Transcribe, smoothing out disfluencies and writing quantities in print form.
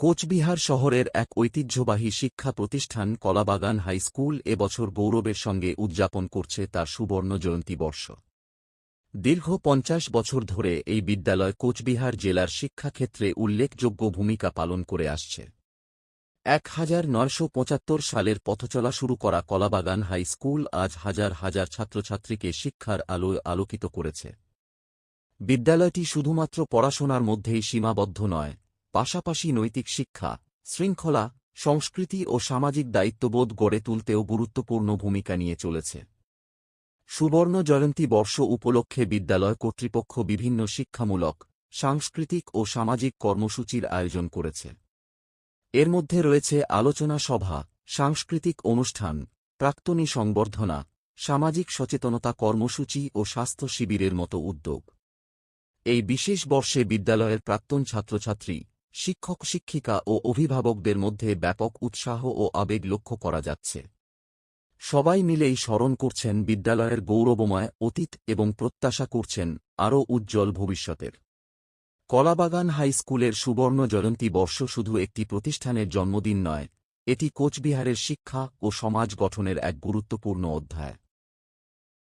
কোচবিহার শহরের এক ঐতিহ্যবাহী শিক্ষা প্রতিষ্ঠান কলাবাগান হাই স্কুল এবছর গৌরবের সঙ্গে উদযাপন করছে তার সুবর্ণ জয়ন্তী বর্ষ। দীর্ঘ ৫০ বছর ধরে এই বিদ্যালয় কোচবিহার জেলার শিক্ষাক্ষেত্রে উল্লেখযোগ্য ভূমিকা পালন করে আসছে। ১৯৭৫ সালের পথচলা শুরু করা কলাবাগান হাই স্কুল আজ হাজার হাজার ছাত্রছাত্রীকে শিক্ষার আলোয় আলোকিত করেছে। বিদ্যালয়টি শুধুমাত্র পড়াশোনার মধ্যেই সীমাবদ্ধ নয়, পাশাপাশি নৈতিক শিক্ষা, শৃঙ্খলা, সংস্কৃতি ও সামাজিক দায়িত্ববোধ গড়ে তুলতেও গুরুত্বপূর্ণ ভূমিকা নিয়ে চলেছে। সুবর্ণ জয়ন্তী বর্ষ উপলক্ষে বিদ্যালয় কর্তৃপক্ষ বিভিন্ন শিক্ষামূলক, সাংস্কৃতিক ও সামাজিক কর্মসূচির আয়োজন করেছে। এর মধ্যে রয়েছে আলোচনা সভা, সাংস্কৃতিক অনুষ্ঠান, প্রাক্তনী সংবর্ধনা, সামাজিক সচেতনতা কর্মসূচি ও স্বাস্থ্য শিবিরের মতো উদ্যোগ। এই বিশেষ বর্ষে বিদ্যালয়ের প্রাক্তন ছাত্রছাত্রী, শিক্ষক শিক্ষিকা ও অভিভাবকদের মধ্যে ব্যাপক উৎসাহ ও আবেগ লক্ষ্য করা যাচ্ছে। সবাই মিলেই স্মরণ করছেন বিদ্যালয়ের গৌরবময় অতীত এবং প্রত্যাশা করছেন আরও উজ্জ্বল ভবিষ্যতের। কলাবাগান হাই স্কুলের সুবর্ণ জয়ন্তী বর্ষ শুধু একটি প্রতিষ্ঠানের জন্মদিন নয়, এটি কোচবিহারের শিক্ষা ও সমাজ গঠনের এক গুরুত্বপূর্ণ অধ্যায়।